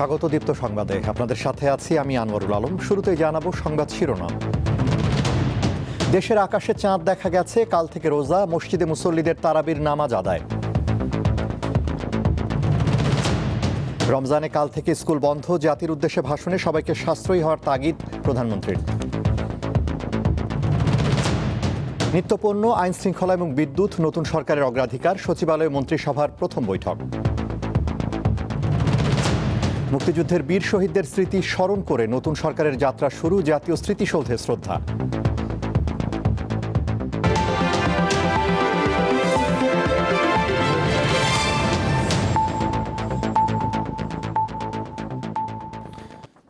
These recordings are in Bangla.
স্বাগত দীপ্ত সংবাদে। আপনাদের সাথে আছি আমি আনোয়ারুল আলম। শুরুতেই জানাবো সংবাদ শিরোনাম। দেশের আকাশে চাঁদ দেখা গেছে, কাল থেকে রোজা, মসজিদে মুসল্লিদের তারাবির নামাজ আদায়। রমজানে কাল থেকে স্কুল বন্ধ, জাতির উদ্দেশ্যে ভাষণে সবাইকে সাশ্রয়ী হওয়ার তাগিদ প্রধানমন্ত্রীর। নিত্যপণ্য, আইন শৃঙ্খলা এবং বিদ্যুৎ নতুন সরকারের অগ্রাধিকার, সচিবালয় মন্ত্রিসভার প্রথম বৈঠক। মুক্তিযুদ্ধের বীর শহীদদের স্মৃতি স্মরণ করে নতুন সরকারের যাত্রা শুরু, জাতীয় স্মৃতিসৌধে শ্রদ্ধা।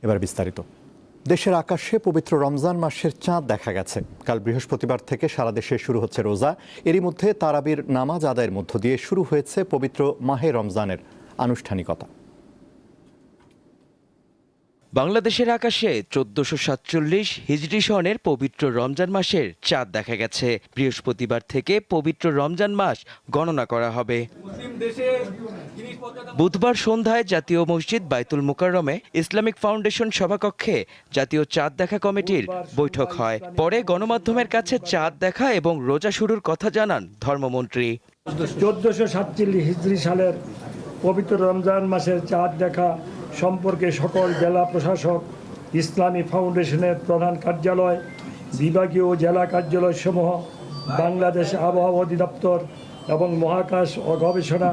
এবার বিস্তারিত। দেশের আকাশে পবিত্র রমজান মাসের চাঁদ দেখা গেছে। কাল বৃহস্পতিবার থেকে সারা দেশে শুরু হচ্ছে রোজা। এরই মধ্যে তারাবির নামাজ আদায়ের মধ্য দিয়ে শুরু হয়েছে পবিত্র মাহে রমজানের আনুষ্ঠানিকতা। বাংলাদেশের আকাশে 1447 হিজরি সনের পবিত্র রমজান মাসের চাঁদ দেখা গেছে। বৃহস্পতিবার থেকে পবিত্র রমজান মাস গণনা করা হবে। বুধবার সন্ধ্যায় জাতীয় মসজিদ বাইতুল মুকাররমে ইসলামিক ফাউন্ডেশন সভাকক্ষে জাতীয় চাঁদ দেখা কমিটির বৈঠক হয়। পরে গণমাধ্যমের কাছে চাঁদ দেখা এবং রোজা শুরুর কথা জানান ধর্মমন্ত্রী। 1447 হিজরি সালের পবিত্র রমজান মাসের চাঁদ দেখা সম্পর্কে সকল জেলা প্রশাসক, ইসলামী ফাউন্ডেশনের প্রধান কার্যালয়, বিভাগীয় ও জেলা কার্যালয়সমূহ, বাংলাদেশ আবহাওয়া অধিদপ্তর এবং মহাকাশ ও গবেষণা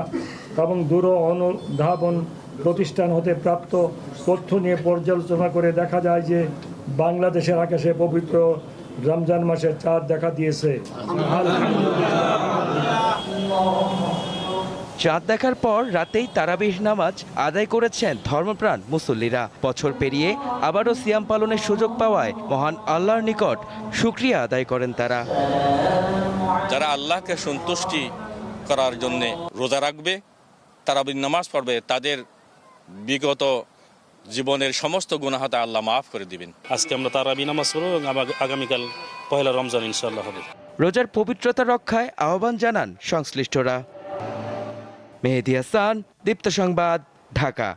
এবং দূর অনুধাবন প্রতিষ্ঠান হতে প্রাপ্ত তথ্য নিয়ে পর্যালোচনা করে দেখা যায় যে বাংলাদেশের আকাশে পবিত্র রমজান মাসের চাঁদ দেখা দিয়েছে। চাঁদ দেখার পর রাতেই তারাবিহ নামাজ আদায় করেছেন ধর্মপ্রাণ মুসল্লিরা। বছর পেরিয়ে আবারও সিয়াম পালনের সুযোগ পাওয়ায় মহান আল্লাহর নিকট শুকরিয়া আদায় করেন তারা। যারা আল্লাহকে সন্তুষ্টি করার জন্য রোজা রাখবে, তারাবির নামাজ পড়বে, তাদের বিগত জীবনের সমস্ত গুনাহ আল্লাহ মাফ করে দিবেন। আজকে আমরা তারাবি নামাজ পড়ব এবং আগামীকাল পহেলা রমজান ইনশাআল্লাহ হবে। রোজার পবিত্রতা রক্ষায় আহ্বান জানান সংশ্লিষ্টরা। মেহেদী হাসান, দীপ্ত সংবাদ, ঢাকা।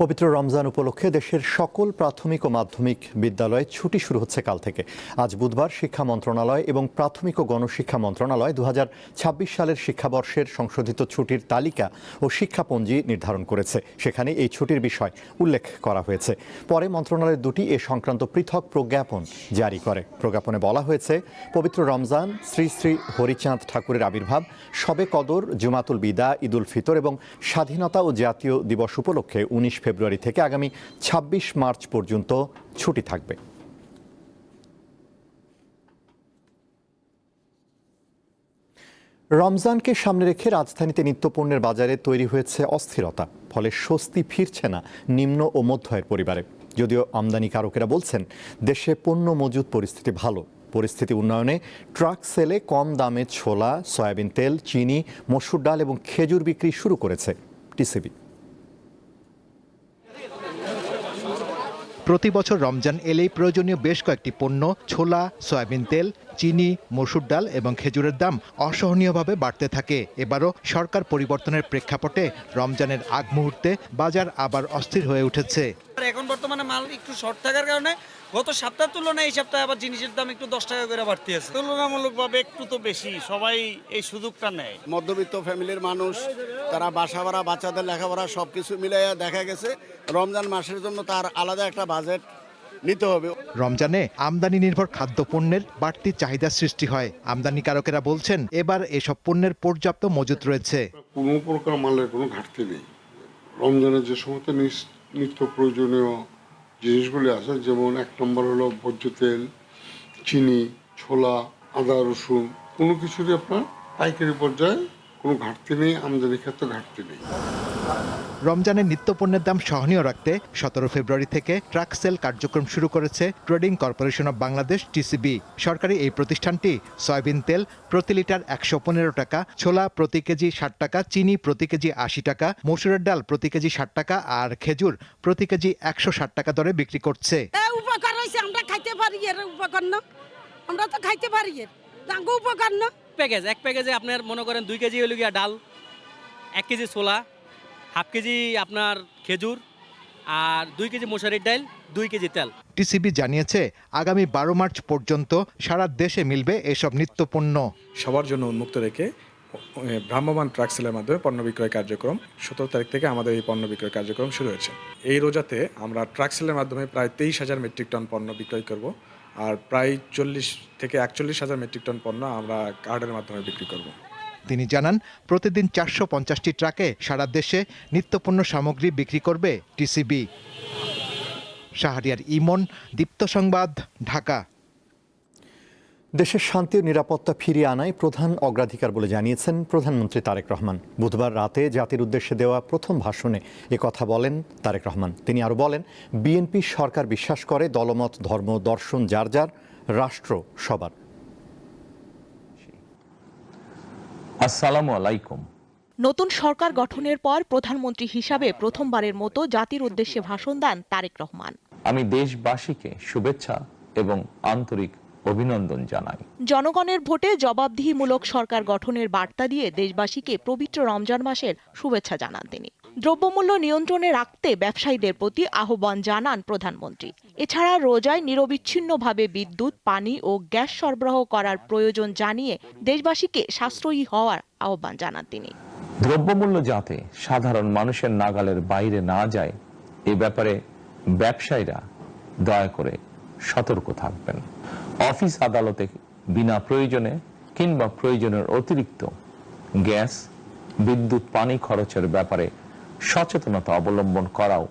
পবিত্র রমজান উপলক্ষে দেশের সকল প্রাথমিক ও মাধ্যমিক বিদ্যালয়ে ছুটি শুরু হচ্ছে কাল থেকে। আজ বুধবার শিক্ষা মন্ত্রণালয় এবং প্রাথমিক ও গণশিক্ষা মন্ত্রণালয় 2026 সালের শিক্ষাবর্ষের সংশোধিত ছুটির তালিকা ও শিক্ষাপঞ্জি নির্ধারণ করেছে। সেখানে এই ছুটির বিষয় উল্লেখ করা হয়েছে। পরে মন্ত্রণালয়ের দুটি এ সংক্রান্ত পৃথক প্রজ্ঞাপন জারি করে। প্রজ্ঞাপনে বলা হয়েছে, পবিত্র রমজান, শ্রী শ্রী হরিচাঁদ ঠাকুরের আবির্ভাব, শবে কদর, জুমাতুল বিদা, ঈদুল ফিতর এবং স্বাধীনতা ও জাতীয় দিবস উপলক্ষে 19 ফেব্রুয়ারি থেকে আগামী 26 মার্চ পর্যন্ত ছুটি থাকবে। রমজানকে সামনে রেখে রাজধানীতে নিত্যপণ্যের বাজারে তৈরি হয়েছে অস্থিরতা। ফলে স্বস্তি ফিরছে না নিম্ন ও মধ্য আয়ের পরিবারে। যদিও আমদানিকারকেরা বলছেন, দেশে পণ্য মজুদ পরিস্থিতি ভালো। পরিস্থিতি উন্নয়নে ট্রাক সেলে কম দামে ছোলা, সয়াবিন তেল, চিনি, মসুর ডাল এবং খেজুর বিক্রি শুরু করেছে টিসিবি। প্রতি বছর রমজান এলেই প্রয়োজনীয় বেশ কয়েকটি পণ্য, ছোলা, সয়াবিন তেল, চিনি, মসুর ডাল এবং খেজুরের দাম অসহনীয়ভাবে বাড়তে থাকে। এবারও সরকার পরিবর্তনের প্রেক্ষাপটে রমজানের আগ মুহূর্তে বাজার আবার অস্থির হয়ে উঠেছে। এখন বর্তমানে মাল একটু শর্ট থাকার কারণে গত সপ্তাহের তুলনায় এই সপ্তাহে আবার জিনিসের দাম একটু 10 টাকা করে বাড়তি আছে। তুলনামূলকভাবে একটু তো বেশি, সবাই এই সুযোগটা নেয়। মধ্যবিত্ত ফ্যামিলির মানুষ, তারা বাসা ভাড়া, বাচ্চাদের লেখাপড়া সবকিছু মিলাইয়া দেখা গেছে রমজান মাসের জন্য তার আলাদা একটা বাজেট নিতে হবে। রমজানে আমদানি নির্ভর খাদ্যপণ্যের বাড়তি চাহিদা সৃষ্টি হয়। আমদানিকারকেরা বলছেন, এবার এসব পণ্যের পর্যাপ্ত মজুত রয়েছে। কোনো প্রকার মালের কোনো ঘাটতি নেই। রমজানের যে সমস্ত নিত্য প্রয়োজনীয় জিনিসগুলি আছে, যেমন 1 নম্বর হলো ভোজ্য তেল, চিনি, ছোলা, আদা, রসুন, কোনো কিছুরই আপনার পাইকারি পর্যায়ে কোনো ঘাটতি নেই, আমদানি ক্ষেত্রে ঘাটতি নেই। রমজানের নিত্যপণ্যের দাম সহনীয় রাখতে 17 ফেব্রুয়ারি থেকে ট্রাক সেল কার্যক্রম শুরু করেছে trading corporation of Bangladesh TCB. সরকারি এই প্রতিষ্ঠানটি সয়াবিন তেল প্রতি লিটার 115 টাকা, ছোলা প্রতি কেজি 60 টাকা, চিনি প্রতি কেজি 80 টাকা, মসুরের ডাল প্রতি কেজি 60 টাকা আর খেজুর প্রতি কেজি 160 টাকা দরে বিক্রি করছে। উপকার হয়েছে, আমরা খাইতে পারি, এর উপকার না, আমরা তো খাইতে পারি, দাঙ্গো উপকার না। এক প্যাকেজে আপনার মনে করেন 2 কেজি হলো গিয়া ডাল, 1 কেজি ছোলা, হাফ কেজি আপনার খেজুর আর 2 কেজি মশারির ডাল, 2 কেজি তেল। টিসিবি জানিয়েছে আগামী 12 মার্চ পর্যন্ত সারা দেশে মিলবে এসব নিত্যপণ্য। সবার জন্য উন্মুক্ত রেখে ভ্রাম্যমাণ ট্রাক সেলের মাধ্যমে পণ্য বিক্রয় কার্যক্রম 17 তারিখ থেকে আমাদের এই পণ্য বিক্রয় কার্যক্রম শুরু হয়েছে। এই রোজাতে আমরা ট্রাক সেলের মাধ্যমে প্রায় 23,000 মেট্রিক টন পণ্য বিক্রয় করব, আর প্রায় 40 থেকে 41,000 মেট্রিক টন পণ্য আমরা কার্ডের মাধ্যমে বিক্রি করব। তিনি জানান প্রতিদিন 450টি ট্রাকে সারা দেশে নিত্যপণ্য সামগ্রী বিক্রি করবে টিসিবি। শাহরিয়ার ইমন, দীপ্ত সংবাদ, ঢাকা। দেশের শান্তি ও নিরাপত্তা ফিরিয়ে আনাই প্রধান অগ্রাধিকার বলে জানিয়েছেন প্রধানমন্ত্রী তারেক রহমান। বুধবার রাতে জাতির উদ্দেশ্যে দেওয়া প্রথম ভাষণে একথা বলেন তারেক রহমান। তিনি আরও বলেন, বিএনপি সরকার বিশ্বাস করে দলমত, ধর্ম, দর্শন যার যার, রাষ্ট্র সবার। আসসালামু আলাইকুম। নতুন সরকার গঠনের পর প্রধানমন্ত্রী হিসাবে প্রথমবারের মতো জাতির উদ্দেশ্যে ভাষণ দেন তারেক রহমান। আমি দেশবাসীকে শুভেচ্ছা এবং আন্তরিক অভিনন্দন জানাই। জনগণের ভোটে জবাবদিহিমূলক সরকার গঠনের বার্তা দিয়ে দেশবাসীকে পবিত্র রমজান মাসের শুভেচ্ছা জানান তিনি। দ্রব্যমূল্য নিয়ন্ত্রণে রাখতে ব্যবসায়ীদের প্রতি আহ্বান জানান প্রধানমন্ত্রী। এছাড়া রোজায় নিরবিচ্ছিন্নভাবে বিদ্যুৎ, পানি ও গ্যাস সরবরাহ করার প্রয়োজন জানিয়ে দেশবাসীকে সাশ্রয়ী হওয়ার আহ্বান জানান তিনি। দ্রব্যমূল্য যাতে সাধারণ মানুষের নাগালের বাইরে না যায়, এ ব্যাপারে ব্যবসায়ীরা দয়া করে সতর্ক থাকবেন। অফিস আদালতে বিনা প্রয়োজনে কিংবা প্রয়োজনের অতিরিক্ত গ্যাস, বিদ্যুৎ, পানি খরচের ব্যাপারে সচেতনতা অবলম্বন করাও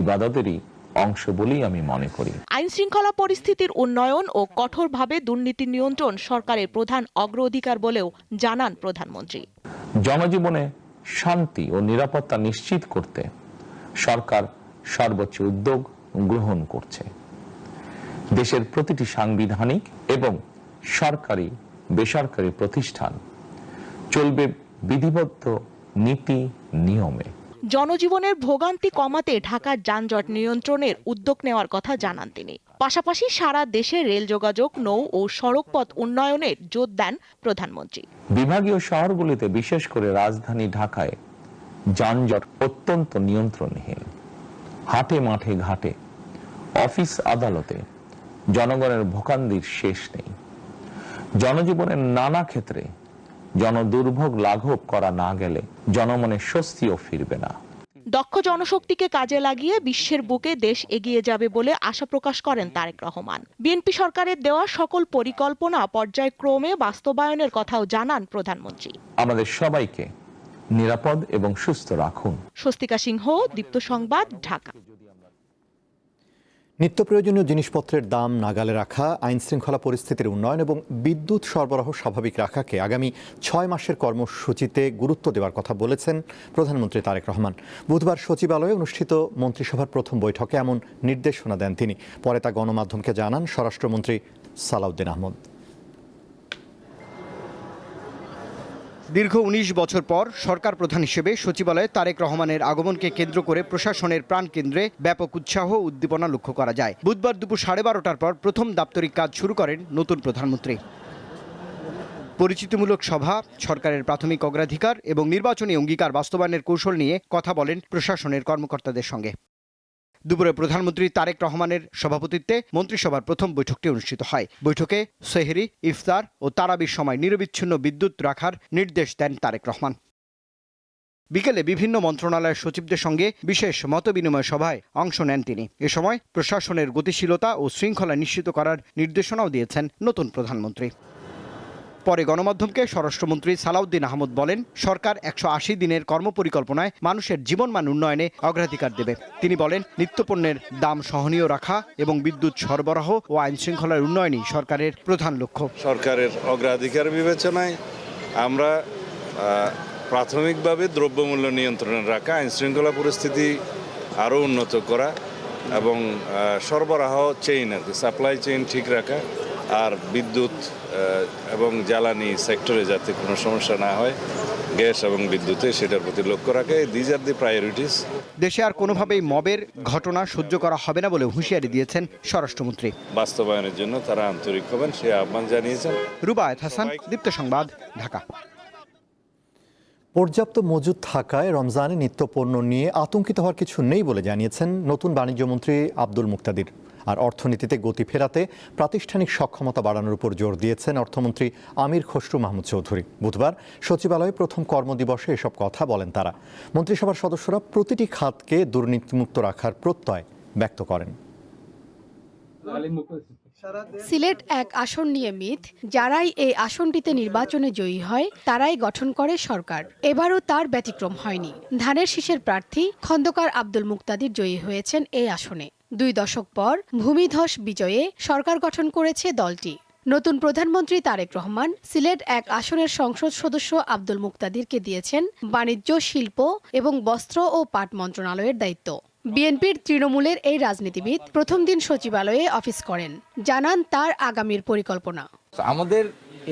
ইবাদতেরই অংশ বলেই আমি মনে করি। আইন শৃঙ্খলা পরিস্থিতির উন্নয়ন ও কঠোরভাবে দুর্নীতি নিয়ন্ত্রণ সরকারের প্রধান অগ্রাধিকার বলেও জানান প্রধানমন্ত্রী। জনজীবনে শান্তি ও নিরাপত্তা নিশ্চিত করতে সরকার সর্বোচ্চ উদ্যোগ গ্রহণ করছে। দেশের প্রতিটি সাংবিধানিক এবং সরকারি বেসরকারি প্রতিষ্ঠান চলবে বিধিবদ্ধ নীতি নিয়মে। জনজীবনের ভোগান্তি কমাতে ঢাকার যানজট নিয়ন্ত্রণের উদ্যোগ নেওয়ার কথা জানান তিনি। পাশাপাশি সারা দেশে রেল যোগাযোগ, নৌ ও সড়কপথ উন্নয়নের জোর দেন প্রধানমন্ত্রী। বিভাগীয় শহরগুলিতে, বিশেষ করে রাজধানী ঢাকায় যানজট অত্যন্ত নিয়ন্ত্রণহীন। হাটে মাঠে ঘাটে, অফিস আদালতে জনগণের ভোগান্তির শেষ নেই। জনজীবনের নানা ক্ষেত্রে জনদুর্ভোগ লাঘব করা না গেলে জনমনে স্বস্তিও ফিরবে না। দক্ষ জনশক্তিকে কাজে লাগিয়ে বিশ্বের বুকে দেশ এগিয়ে যাবে বলে আশা প্রকাশ করেন তারেক রহমান। বিএনপি সরকারের দেওয়া সকল পরিকল্পনা পর্যায়ক্রমে বাস্তবায়নের কথাও জানান প্রধানমন্ত্রী। আমাদের সবাইকে নিরাপদ এবং সুস্থ রাখুন। স্বস্তিকা সিংহ, দীপ্ত সংবাদ, ঢাকা। নিত্য প্রয়োজনীয় জিনিসপত্রের দাম নাগালে রাখা, আইন শৃঙ্খলা পরিস্থিতির উন্নয়ন এবং বিদ্যুৎ সরবরাহ স্বাভাবিক রাখাকে আগামী 6 মাসের কর্মসূচিতে গুরুত্ব দেওয়ার কথা বলেছেন প্রধানমন্ত্রী তারেক রহমান। বুধবার সচিবালয়ে অনুষ্ঠিত মন্ত্রিসভার প্রথম বৈঠকে এমন নির্দেশনা দেন তিনি। পরে তা গণমাধ্যমকে জানান স্বরাষ্ট্রমন্ত্রী সালাউদ্দিন আহমদ। দীর্ঘ 19 বছর পর সরকার প্রধান হিসেবে সচিবালয়ে তারেক রহমানের আগমনকে কেন্দ্র করে প্রশাসনের প্রাণকেন্দ্রে ব্যাপক উৎসাহ ও উদ্দীপনা লক্ষ্য করা যায়। বুধবার দুপুর 12:30টার পর প্রথম দাপ্তরিক কাজ শুরু করেন নতুন প্রধানমন্ত্রী। পরিচিতিমূলক সভা, সরকারের প্রাথমিক অগ্রাধিকার এবং নির্বাচনী অঙ্গীকার বাস্তবায়নের কৌশল নিয়ে কথা বলেন প্রশাসনের কর্মকর্তাদের সঙ্গে। দুপুরে প্রধানমন্ত্রী তারেক রহমানের সভাপতিত্বে মন্ত্রিসভার প্রথম বৈঠকটি অনুষ্ঠিত হয়। বৈঠকে সেহরি, ইফতার ও তারাবির সময় নিরবিচ্ছিন্ন বিদ্যুৎ রাখার নির্দেশ দেন তারেক রহমান। বিকেলে বিভিন্ন মন্ত্রণালয়ের সচিবদের সঙ্গে বিশেষ মতবিনিময় সভায় অংশ নেন তিনি। এ সময় প্রশাসনের গতিশীলতা ও শৃঙ্খলা নিশ্চিত করার নির্দেশনাও দিয়েছেন নতুন প্রধানমন্ত্রী। পরে গণমাধ্যমকে স্বরাষ্ট্রমন্ত্রী সালাউদ্দিন আহমদ বলেন, সরকার 180 দিনের কর্মপরিকল্পনায় মানুষের জীবনমান উন্নয়নে অগ্রাধিকার দেবে। তিনি বলেন, নিত্যপণ্যের দাম সহনীয় রাখা এবং বিদ্যুৎ সরবরাহ ও আইন শৃঙ্খলার উন্নয়নই সরকারের প্রধান লক্ষ্য। সরকারের অগ্রাধিকার বিবেচনায় আমরা প্রাথমিকভাবে দ্রব্যমূল্য নিয়ন্ত্রণে রাখা, আইন শৃঙ্খলা পরিস্থিতি আরও উন্নত করা এবং সরবরাহ চেইন আর কি সাপ্লাই চেইন ঠিক রাখা, আর বিদ্যুৎ এবং জ্বালানি সেক্টরে যাতে কোনো সমস্যা না হয়, গ্যাস এবং বিদ্যুতে, সেটার প্রতি লক্ষ্য রাখে। These are the priorities. দেশে আর কোনোভাবেই মবের ঘটনা সহ্য করা হবে না বলে হুঁশিয়ারি দিয়েছেন স্বরাষ্ট্রমন্ত্রী। বাস্তবায়নের জন্য তারা আন্তরিক হবেন সে আহ্বান জানিয়েছেন। রুবায়েত হাসান, দীপ্ত সংবাদ, ঢাকা। পর্যাপ্ত মজুদ থাকায় রমজানে নিত্যপণ্য নিয়ে আতঙ্কিত হওয়ার কিছু নেই বলে জানিয়েছেন নতুন বাণিজ্যমন্ত্রী আব্দুল মুক্তাদির। আর অর্থনীতিতে গতি ফেরাতে প্রাতিষ্ঠানিক সক্ষমতা বাড়ানোর উপর জোর দিয়েছেন অর্থমন্ত্রী আমির খসরু মাহমুদ চৌধুরী। বুধবার সচিবালয়ে প্রথম কর্মদিবসে এসব কথা বলেন তারা। মন্ত্রিসভার সদস্যরা প্রতিটি খাতকে দুর্নীতিমুক্ত রাখার প্রত্যয় ব্যক্ত করেন। সিলেট এক আসন নিয়ে মিথ, যারাই এই আসনটিতে নির্বাচনে জয়ী হয় তারাই গঠন করে সরকার। এবারও তার ব্যতিক্রম হয়নি। ধানের শীষের প্রার্থী খন্দকার আব্দুল মুক্তাদির জয়ী হয়েছেন এই আসনে। 2 দশক পর ভূমিধস বিজয়ে সরকার গঠন করেছে দলটি। নতুন প্রধানমন্ত্রী তারেক রহমান সিলেট এক আসনের সংসদ সদস্য আব্দুল মুক্তাদিরকে দিয়েছেন বাণিজ্য, শিল্প এবং বস্ত্র ও পাট মন্ত্রণালয়ের দায়িত্ব। বিএনপির তৃণমূলের এই রাজনীতিবিদ প্রথম দিন সচিবালয়ে অফিস করেন, জানান তার আগামীর পরিকল্পনা। আমাদের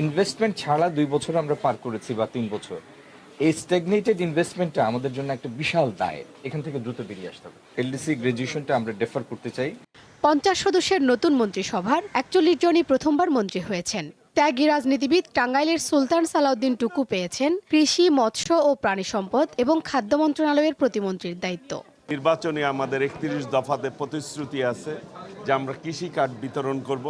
ইনভেস্টমেন্ট ছাড়া 2 বছর আমরা পার করেছি বা 3 বছর। এই স্ট্যাগনেটেড ইনভেস্টমেন্টটা আমাদের জন্য একটা বিশাল দায়। এখান থেকে দ্রুত বেরিয়ে আসতে হবে। এলডিসি গ্রাজুয়েশনটা আমরা ডেফার করতে চাই। 50 সদস্যের নতুন মন্ত্রিসভার 41 জনই প্রথমবার মন্ত্রী হয়েছেন। ত্যাগী রাজনীতিবিদ টাঙ্গাইলের সুলতান সালাউদ্দিন টুকু পেয়েছেন কৃষি, মৎস্য ও প্রাণী সম্পদ এবং খাদ্য মন্ত্রণালয়ের প্রতিমন্ত্রীর দায়িত্ব। নির্বাচনে আমাদের 31 দফাতে প্রতিশ্রুতি আছে যে আমরা কৃষি কার্ড বিতরণ করব।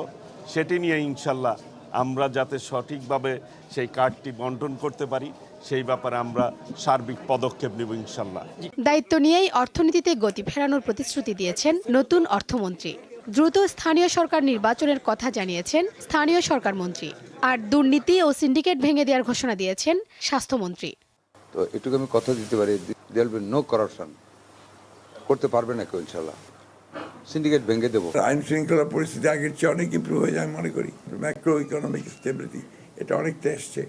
সেটি নিয়ে ইনশাল্লাহ আমরা যাতে সঠিকভাবে সেই কার্ডটি বন্টন করতে পারি সেই ব্যাপারে আমরা সার্বিক পদক্ষেপ নেব ইনশাল্লাহ। দায়িত্ব নিয়েই অর্থনীতিতে গতি ফেরানোর প্রতিশ্রুতি দিয়েছেন নতুন অর্থমন্ত্রী। দ্রুত স্থানীয় সরকার নির্বাচনের কথা জানিয়েছেন স্থানীয় সরকার মন্ত্রী। আর দুর্নীতি ও সিন্ডিকেট ভেঙে দেওয়ার ঘোষণা দিয়েছেন স্বাস্থ্যমন্ত্রী। তো এটুকু আমি কথা দিতে পারি, there will be no corruption. করতে পারবে না কেউ ইনশাল্লাহ। সিন্ডিকেট ভেঙে দেবো। আইন শৃঙ্খলা পরিস্থিতি আগের চেয়ে অনেক ইম্প্রুভ হয়ে যায় মনে করি। ম্যাক্রো ইকোনমিক স্টেবিলিটি এটা অনেকটা এসছে,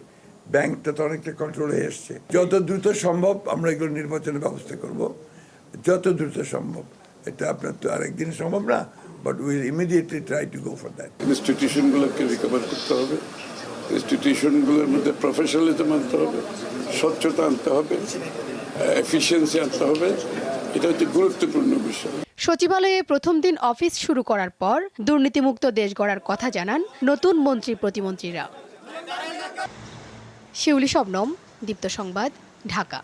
ব্যাংকটা তো অনেকটা কন্ট্রোলে এসছে। যত দ্রুত সম্ভব আমরা এগুলো নির্বাচনের ব্যবস্থা করব, যত দ্রুত সম্ভব। এটা আপনার তো আরেকদিন সম্ভব না, but will immediately try to go for that. ইনস্টিটিউশনগুলোকে রিকভার করতে হবে, ইনস্টিটিউশনগুলোর মধ্যে প্রফেশনালিজম আনতে হবে, স্বচ্ছতা আনতে হবে, এফিসিয়েন্সি আনতে হবে। এটা হচ্ছে গুরুত্বপূর্ণ বিষয়। সচিবালয়ে প্রথম দিন অফিস শুরু করার পর দুর্নীতিমুক্ত দেশ গড়ার কথা জানান নতুন মন্ত্রী প্রতিমন্ত্রীরা। শিউলি শবনম, দীপ্ত সংবাদ, ঢাকা।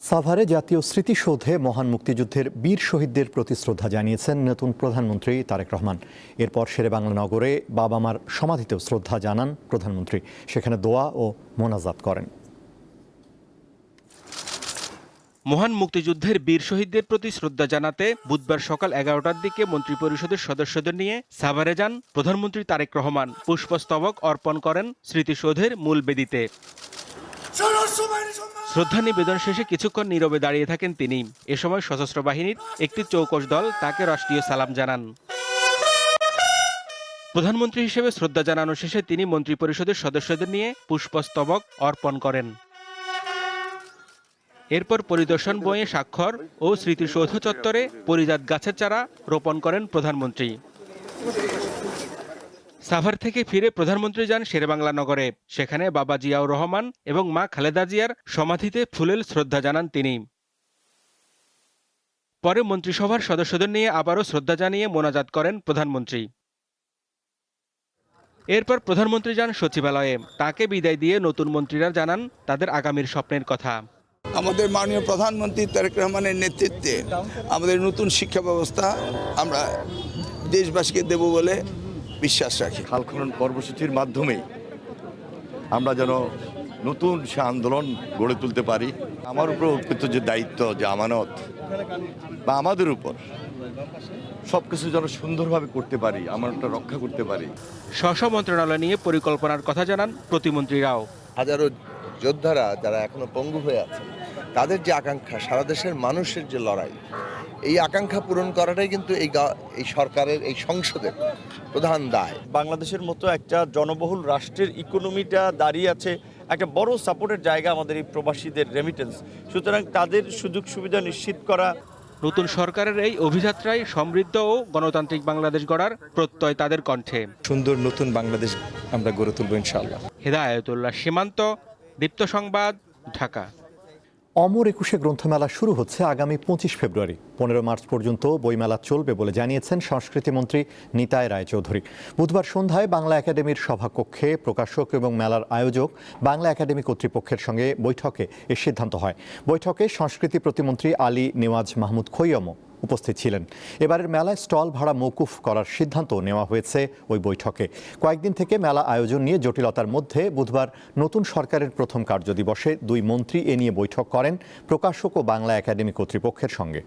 সাভারে জাতীয় স্মৃতিসৌধে মহান মুক্তিযুদ্ধের বীর শহীদদের প্রতি শ্রদ্ধা জানিয়েছেন নতুন প্রধানমন্ত্রী তারেক রহমান। এরপর শেরেবাংলা নগরে বাবা মার সমাধিতেও শ্রদ্ধা জানান প্রধানমন্ত্রী। সেখানে দোয়া ও মোনাজাত করেন। মহান মুক্তিযুদ্ধের বীর শহীদদের প্রতি শ্রদ্ধা জানাতে বুধবার সকাল 11টার দিকে মন্ত্রিপরিষদের সদস্যদের নিয়ে সাভারে যান প্রধানমন্ত্রী তারেক রহমান। পুষ্পস্তবক অর্পণ করেন স্মৃতিসৌধের মূল বেদিতে। শ্রদ্ধা নিবেদন শেষে কিছুক্ষণ নীরবে দাঁড়িয়ে থাকেন তিনি। এ সময় সশস্ত্র বাহিনীর একটি চৌকস দল তাকে রাষ্ট্রীয় সালাম জানান। প্রধানমন্ত্রী হিসেবে শ্রদ্ধা জানানো শেষে তিনি মন্ত্রিপরিষদের সদস্যদের নিয়ে পুষ্পস্তবক অর্পণ করেন। এরপর পরিদর্শন বইয়ে স্বাক্ষর ও স্মৃতিসৌধ চত্বরে পরিজাত গাছের চারা রোপণ করেন প্রধানমন্ত্রী। সাভার থেকে ফিরে প্রধানমন্ত্রী যান শেরেবাংলা নগরে। সেখানে বাবা জিয়াউর রহমান এবং মা খালেদা জিয়ার সমাধিতে ফুলেল শ্রদ্ধা জানান তিনি। পরে মন্ত্রিসভার সদস্যদের নিয়ে আবারও শ্রদ্ধা জানিয়ে মোনাজাত করেন প্রধানমন্ত্রী। এরপর প্রধানমন্ত্রী যান সচিবালয়ে। তাকে বিদায় দিয়ে নতুন মন্ত্রীরা জানান তাদের আগামীর স্বপ্নের কথা। আমাদের মাননীয় প্রধানমন্ত্রী তারেক রহমানের নেতৃত্বে আমাদের নতুন শিক্ষা ব্যবস্থা আমরা দেশবাসীকে দেব বলে বিশ্বাস রাখি। খাল খনন কর্মসূচির মাধ্যমে আমরা যেন নতুন সে আন্দোলন গড়ে তুলতে পারি। আমার উপর অর্পিত যে দায়িত্ব, যে আমানত বা আমাদের উপর সবকিছু যেন সুন্দরভাবে করতে পারি, আমানতটা রক্ষা করতে পারি। স্ব মন্ত্রণালয় নিয়ে পরিকল্পনার কথা জানান প্রতিমন্ত্রীরাও। হাজারো যোদ্ধারা যারা এখনো পঙ্গু হয়ে আছে, তাদের যে আকাঙ্ক্ষা, সারা দেশের মানুষের যে লড়াই, এই আকাঙ্ক্ষা পূরণ করাটাই কিন্তু এই সরকারের, এই সংসদের প্রধান দায়। বাংলাদেশের মতো একটা জনবহুল রাষ্ট্রের ইকোনমিটা দাঁড়িয়ে আছে একটা বড় সাপোর্টের জায়গা আমাদের এই প্রবাসীদের রেমিটেন্স। সুতরাং তাদের সুযোগ সুবিধা নিশ্চিত করা। নতুন সরকারের এই অভিযাত্রায় সমৃদ্ধ ও গণতান্ত্রিক বাংলাদেশ গড়ার প্রত্যয় তাদের কণ্ঠে। সুন্দর নতুন বাংলাদেশ আমরা গড়ে তুলব ইনশাআল্লাহ। হেদায়েতুল্লাহ সীমান্ত, দীপ্ত সংবাদ, ঢাকা। অমর একুশে গ্রন্থমেলা শুরু হচ্ছে আগামী 25 ফেব্রুয়ারি। 15 মার্চ পর্যন্ত বইমেলা চলবে বলে জানিয়েছেন সংস্কৃতিমন্ত্রী নিতাই রায়চৌধুরী। বুধবার সন্ধ্যায় বাংলা একাডেমির সভাকক্ষে প্রকাশক এবং মেলার আয়োজক বাংলা একাডেমি কর্তৃপক্ষের সঙ্গে বৈঠকে এ সিদ্ধান্ত হয়। বৈঠকে সংস্কৃতি প্রতিমন্ত্রী আলী নেওয়াজ মাহমুদ খৈয়মও উপস্থিত ছিলেন। এবারের মেলায় স্টল ভাড়া মওকুফ করার সিদ্ধান্ত নেওয়া হয়েছে ওই বৈঠকে। কয়েকদিন থেকে মেলা আয়োজন নিয়ে জটিলতার মধ্যে বুধবার নতুন সরকারের প্রথম কার্যদিবসে দুই মন্ত্রী এ নিয়ে বৈঠক করেন প্রকাশক ও বাংলা একাডেমি কর্তৃপক্ষের সঙ্গে।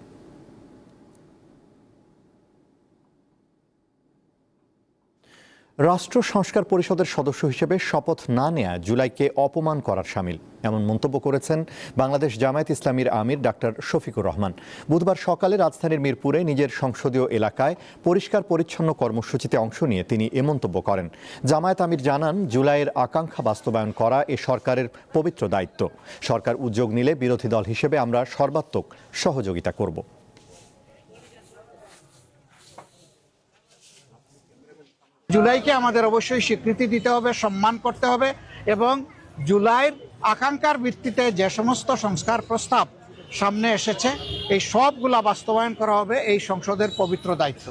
রাষ্ট্র সংস্কার পরিষদের সদস্য হিসেবে শপথ না নেয়া জুলাইকে অপমান করার শামিল, এমন মন্তব্য করেছেন বাংলাদেশ জামায়াত ইসলামীর আমির ডাক্তার শফিকুর রহমান। বুধবার সকালে রাজধানীর মিরপুরে নিজের সংসদীয় এলাকায় পরিষ্কার পরিচ্ছন্ন কর্মসূচিতে অংশ নিয়ে তিনি এ মন্তব্য করেন। জামায়াত আমির জানান, জুলাইয়ের আকাঙ্ক্ষা বাস্তবায়ন করা এ সরকারের পবিত্র দায়িত্ব। সরকার উদ্যোগ নিলে বিরোধী দল হিসেবে আমরা সর্বাত্মক সহযোগিতা করব। জুলাইকে আমাদের অবশ্যই স্বীকৃতি দিতে হবে, সম্মান করতে হবে এবং জুলাইয়ের আকাঙ্ক্ষার ভিত্তিতে যে সমস্ত সংস্কার প্রস্তাব সামনে এসেছে এই সবগুলা বাস্তবায়ন করা হবে এই সংসদের পবিত্র দায়িত্ব।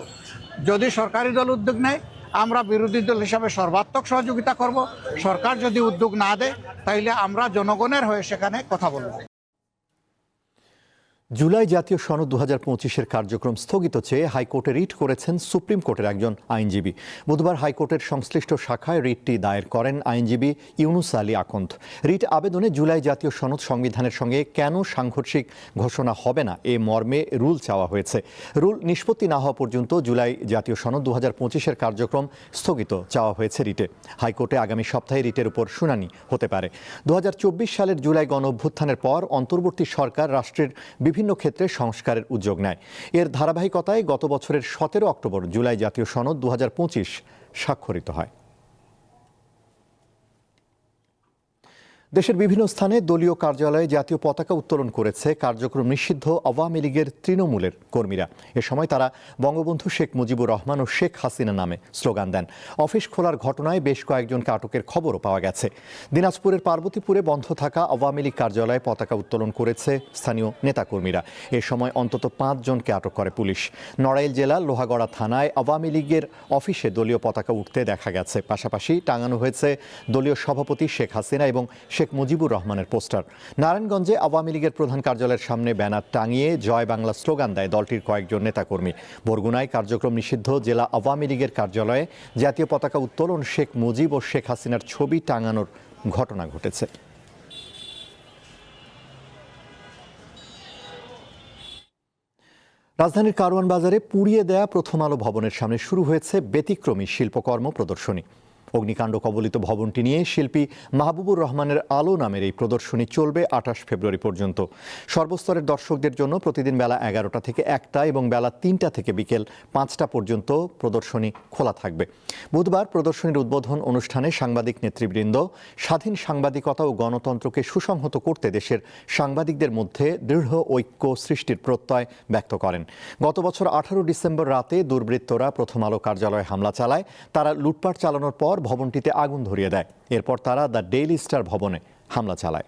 যদি সরকারি দল উদ্যোগ নেয় আমরা বিরোধী দল হিসাবে সর্বাত্মক সহযোগিতা করব। সরকার যদি উদ্যোগ না দেয় তাহলে আমরা জনগণের হয়ে সেখানে কথা বলব। জুলাই জাতীয় সনদ 2025-এর কার্যক্রম স্থগিত চেয়ে হাইকোর্টে রিট করেছেন সুপ্রিম কোর্টের একজন আইনজীবী। বুধবার হাইকোর্টের সংশ্লিষ্ট শাখায় রিটটি দায়ের করেন আইনজীবী ইউনুস আলী আকন্দ। রিট আবেদনে জুলাই জাতীয় সনদ সংবিধানের সঙ্গে কেন সাংঘর্ষিক ঘোষণা হবে না এ মর্মে রুল চাওয়া হয়েছে। রুল নিষ্পত্তি না হওয়া পর্যন্ত জুলাই জাতীয় সনদ 2025-এর কার্যক্রম স্থগিত চাওয়া হয়েছে রিটে। হাইকোর্টে আগামী সপ্তাহে রিটের উপর শুনানি হতে পারে। 2024 সালের জুলাই গণ অভ্যুত্থানের পর অন্তর্বর্তী সরকার রাষ্ট্রের বিভিন্ন ক্ষেত্রে সংস্কারের উদ্যোগ নেয়। এর ধারাবাহিকতায় গত বছরের 17 অক্টোবর জুলাই জাতীয় সনদ 2025 স্বাক্ষরিত হয়। দেশের বিভিন্ন স্থানে দলীয় কার্যালয়ে জাতীয় পতাকা উত্তোলন করেছে কার্যক্রম নিষিদ্ধ আওয়ামী লীগের তৃণমূলের কর্মীরা। এ সময় তারা বঙ্গবন্ধু শেখ মুজিবুর রহমান ও শেখ হাসিনা নামে স্লোগান দেন। অফিস খোলার ঘটনায় বেশ কয়েকজনকে আটকের খবরও পাওয়া গেছে। দিনাজপুরের পার্বতীপুরে বন্ধ থাকা আওয়ামী লীগ কার্যালয়ে পতাকা উত্তোলন করেছে স্থানীয় নেতাকর্মীরা। এ সময় অন্তত 5 জনকে আটক করে পুলিশ। নড়াইল জেলার লোহাগড়া থানায় আওয়ামী লীগের অফিসে দলীয় পতাকা উঠতে দেখা গেছে। পাশাপাশি টাঙানো হয়েছে দলীয় সভাপতি শেখ হাসিনা এবং শেখ মুজিবুর রহমানের পোস্টার। নারায়ণগঞ্জে আওয়ামী লীগের প্রধান কার্যালয়ের সামনে ব্যানার টাঙিয়ে জয় বাংলা স্লোগান দেয় দলটির কয়েকজন নেতাকর্মী। বরগুনায় কার্যক্রম নিষিদ্ধ জেলা আওয়ামী লীগের কার্যালয়ে জাতীয় পতাকা উত্তোলন, শেখ মুজিব ও শেখ হাসিনার ছবি টাঙানোর ঘটনা ঘটেছে। রাজধানীর কারওয়ান বাজারে পুড়িয়ে দেয়া প্রথম আলো ভবনের সামনে শুরু হয়েছে ব্যতিক্রমী শিল্পকর্ম প্রদর্শনী। অগ্নিকাণ্ড কবলিত ভবনটি নিয়ে শিল্পী মাহবুবুর রহমানের আলো নামের এই প্রদর্শনী চলবে 28 ফেব্রুয়ারি পর্যন্ত। সর্বস্তরের দর্শকদের জন্য প্রতিদিন বেলা 11টা থেকে 1টা এবং বেলা 3টা থেকে বিকেল 5টা পর্যন্ত প্রদর্শনী খোলা থাকবে। বুধবার প্রদর্শনীর উদ্বোধন অনুষ্ঠানে সাংবাদিক নেতৃবৃন্দ স্বাধীন সাংবাদিকতা ও গণতন্ত্রকে সুসংহত করতে দেশের সাংবাদিকদের মধ্যে দৃঢ় ঐক্য সৃষ্টির প্রত্যয় ব্যক্ত করেন। গত বছর 18 ডিসেম্বর রাতে দুর্বৃত্তরা প্রথম আলো কার্যালয়ে হামলা চালায়। তারা লুটপাট চালানোর পর ভবনটিতে আগুন ধরিয়ে দেয়। এরপর তারা দ্য ডেইলি স্টার ভবনে হামলা চালায়।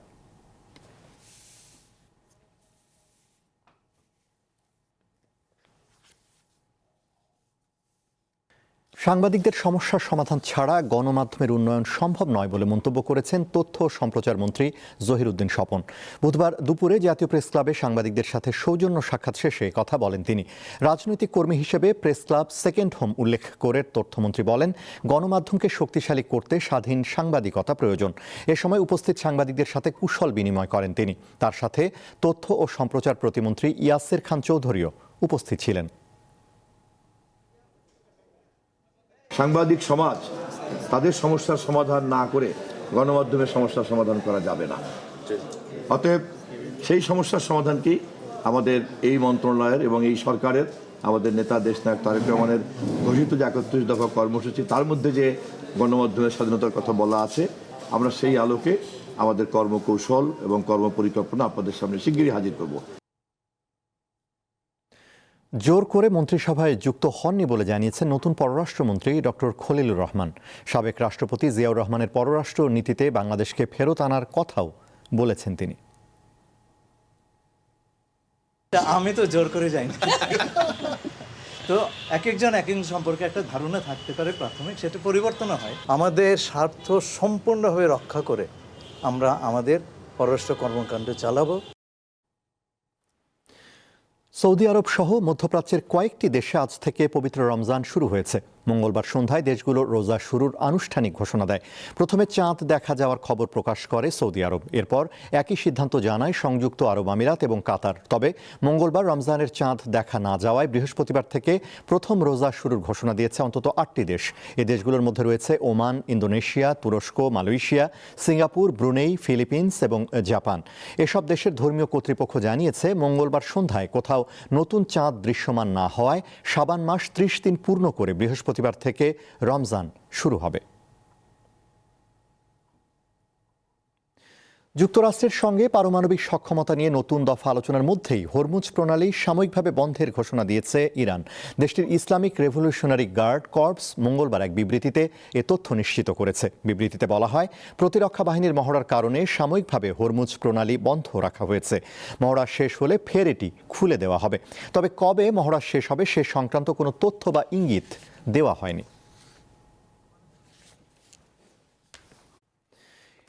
সাংবাদিকদের সমস্যার সমাধান ছাড়া গণমাধ্যমের উন্নয়ন সম্ভব নয় বলে মন্তব্য করেছেন তথ্য ও সম্প্রচার মন্ত্রী জহিরুদ্দিন স্বপন। বুধবার দুপুরে জাতীয় প্রেস ক্লাবে সাংবাদিকদের সাথে সৌজন্য সাক্ষাৎ শেষে কথা বলেন তিনি। রাজনৈতিক কর্মী হিসেবে প্রেস ক্লাব সেকেন্ড হোম উল্লেখ করে তথ্যমন্ত্রী বলেন, গণমাধ্যমকে শক্তিশালী করতে স্বাধীন সাংবাদিকতা প্রয়োজন। এ সময় উপস্থিত সাংবাদিকদের সাথে কুশল বিনিময় করেন তিনি। তার সাথে তথ্য ও সম্প্রচার প্রতিমন্ত্রী ইয়াসের খান চৌধুরীও উপস্থিত ছিলেন। সাংবাদিক সমাজ তাদের সমস্যার সমাধান না করে গণমাধ্যমের সমস্যার সমাধান করা যাবে না। অতএব সেই সমস্যার সমাধানটি আমাদের এই মন্ত্রণালয়ের এবং এই সরকারের, আমাদের নেতা দেশনায়ক তারেক রহমানের ঘোষিত যে 31 দফা কর্মসূচি, তার মধ্যে যে গণমাধ্যমের স্বাধীনতার কথা বলা আছে, আমরা সেই আলোকে আমাদের কর্মকৌশল এবং কর্মপরিকল্পনা আপনাদের সামনে শিগগিরই হাজির করব। জোর করে মন্ত্রিসভায় যুক্ত হননি বলে জানিয়েছেন নতুন পররাষ্ট্রমন্ত্রী ডক্টর খলিলুর রহমান। সাবেক রাষ্ট্রপতি জিয়াউর রহমানের পররাষ্ট্র নীতিতে বাংলাদেশকে ফেরত আনার কথাও বলেছেন তিনি। আমি তো জোর করে যাই না। তো এক একজন সম্পর্কে একটা ধারণা থাকতে পারে প্রাথমিক, সেটা পরিবর্তনও হয়। আমাদের স্বার্থ সম্পূর্ণভাবে রক্ষা করে আমরা আমাদের পররাষ্ট্র কর্মকাণ্ড চালাবো। সৌদি আরব সহ মধ্যপ্রাচ্যের কয়েকটি দেশে আজ থেকে পবিত্র রমজান শুরু হয়েছে। মঙ্গলবার সন্ধ্যায় দেশগুলোর রোজা শুরুর আনুষ্ঠানিক ঘোষণা দেয়। প্রথমে চাঁদ দেখা যাওয়ার খবর প্রকাশ করে সৌদি আরব, এরপর একই সিদ্ধান্ত জানায় সংযুক্ত আরব আমিরাত এবং কাতার। তবে মঙ্গলবার রমজানের চাঁদ দেখা না যাওয়ায় বৃহস্পতিবার থেকে প্রথম রোজা শুরুর ঘোষণা দিয়েছে অন্তত 8টি দেশ। এই দেশগুলোর মধ্যে রয়েছে ওমান, ইন্দোনেশিয়া, তুরস্ক, মালয়েশিয়া, সিঙ্গাপুর, ব্রুনেই, ফিলিপিন্স এবং জাপান। এসব দেশের ধর্মীয় কর্তৃপক্ষ জানিয়েছে মঙ্গলবার সন্ধ্যায় কোথাও নতুন চাঁদ দৃশ্যমান না হওয়ায় শাবান মাস 30 দিন পূর্ণ করে বৃহস্পতিবার থেকে রমজান শুরু হবে। যুক্তরাষ্ট্রের সঙ্গে পারমাণবিক সক্ষমতা নিয়ে নতুন দফা আলোচনার মধ্যেই হরমুজ প্রণালী সাময়িকভাবে বন্ধের ঘোষণা দিয়েছে ইরান। দেশটির ইসলামিক রেভলিউশনারি গার্ড কর্পস মঙ্গলবার এক বিবৃতিতে এ তথ্য নিশ্চিত করেছে। বিবৃতিতে বলা হয়, প্রতিরক্ষা বাহিনীর মহড়ার কারণে সাময়িকভাবে হরমুজ প্রণালী বন্ধ রাখা হয়েছে। মহড়া শেষ হলে ফের এটি খুলে দেওয়া হবে। তবে কবে মহড়া শেষ হবে সে সংক্রান্ত কোনো তথ্য বা ইঙ্গিত দেওয়া হয়নি।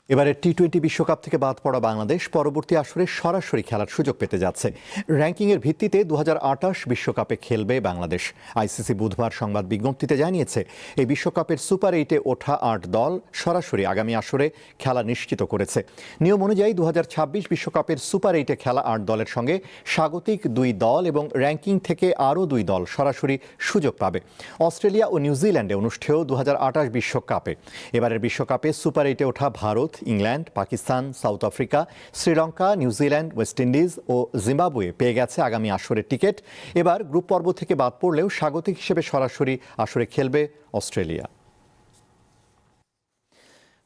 এবারে টি-20 বিশ্বকাপ থেকে বাদ পড়া বাংলাদেশ পরবর্তী আসরে সরাসরি খেলার সুযোগ পেতে যাচ্ছে। র্যাঙ্কিংয়ের ভিত্তিতে 2028 বিশ্বকাপে খেলবে বাংলাদেশ। আইসিসি বুধবার সংবাদ বিজ্ঞপ্তিতে জানিয়েছে, এই বিশ্বকাপের সুপার 8-এ ওঠা 8 দল সরাসরি আগামী আসরে খেলা নিশ্চিত করেছে। নিয়ম অনুযায়ী 2026 বিশ্বকাপের সুপার 8-এ খেলা 8 দলের সঙ্গে স্বাগতিক 2 দল এবং র্যাঙ্কিং থেকে আরও 2 দল সরাসরি সুযোগ পাবে। অস্ট্রেলিয়া ও নিউজিল্যান্ডে অনুষ্ঠেয় 2028 বিশ্বকাপে এবারের বিশ্বকাপে সুপার 8-এ ওঠা Bharat, England, Pakistan, South Africa, Sri Lanka, New Zealand, West Indies ও জিম্বাবুয়ে পেয়ে গেছে আগামী আসরের টিকিট। এবার গ্রুপ পর্ব থেকে বাদ পড়লেও স্বাগতিক হিসেবে সরাসরি আসরে খেলবে অস্ট্রেলিয়া।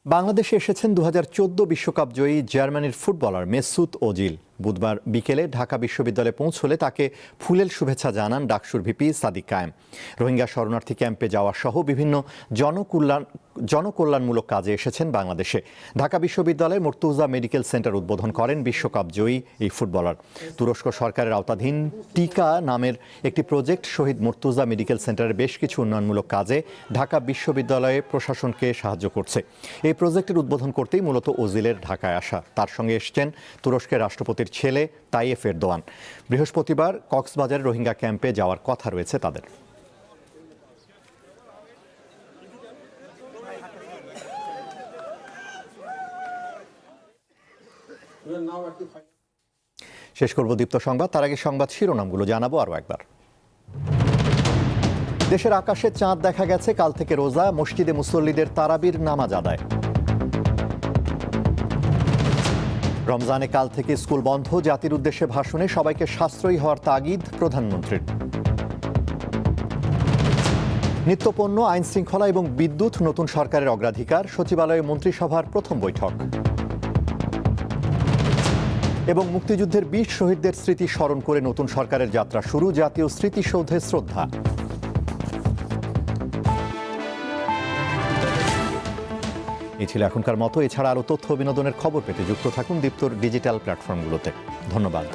বাংলাদেশে এসেছেন 2014 বিশ্বকাপ জয়ী জার্মানির ফুটবলার মেসুত ওজিল। বুধবার বিকেলে ঢাকা বিশ্ববিদ্যালয়ে পৌঁছলে তাকে ফুলেল শুভেচ্ছা জানান ডাকসুর ভিপি সাদিক কায়েম। রোহিঙ্গা শরণার্থী ক্যাম্পে যাওয়া সহ বিভিন্ন জনকল্যাণমূলক কাজে এসেছেন বাংলাদেশে। ঢাকা বিশ্ববিদ্যালয়ে মর্তুজা মেডিকেল সেন্টার উদ্বোধন করেন বিশ্বকাপ জয়ী এই ফুটবলার। তুরস্ক সরকারের আওতাধীন টিকা নামের একটি প্রজেক্ট শহীদ মর্তুজা মেডিকেল সেন্টারের বেশ কিছু উন্নয়নমূলক কাজে ঢাকা বিশ্ববিদ্যালয়ে প্রশাসনকে সাহায্য করছে। এই প্রজেক্টের উদ্বোধন করতেই মূলত ওজিলের ঢাকায় আসা। তার সঙ্গে এসছেন তুরস্কের রাষ্ট্রপতির ছেলে তাইয়েফ এরদোয়ান। বৃহস্পতিবার কক্সবাজার রোহিঙ্গা ক্যাম্পে যাওয়ার কথা রয়েছে তাদের। শেষ করব দীপ্ত সংবাদ, তার আগে সংবাদ শিরোনামগুলো জানাবো আরও একবার। দেশের আকাশে চাঁদ দেখা গেছে, কাল থেকে রোজা, মসজিদে মুসল্লিদের তারাবির নামাজ আদায়। রমজানে কাল থেকে স্কুল বন্ধ, জাতির উদ্দেশ্যে ভাষণে সবাইকে সাশ্রয়ী হওয়ার তাগিদ প্রধানমন্ত্রীর। নিত্যপণ্য, আইন শৃঙ্খলা এবং বিদ্যুৎ নতুন সরকারের অগ্রাধিকার, সচিবালয়ে মন্ত্রিসভার প্রথম বৈঠক। এবং মুক্তিযুদ্ধের 20 শহীদদের স্মৃতি স্মরণ করে নতুন সরকারের যাত্রা শুরু, জাতীয় স্মৃতিসৌধে শ্রদ্ধা। এই ছিল এখনকার মতো। এছাড়া আরও তথ্য বিনোদনের খবর পেতে যুক্ত থাকুন দীপ্তর ডিজিটাল প্ল্যাটফর্মগুলোতে। ধন্যবাদ।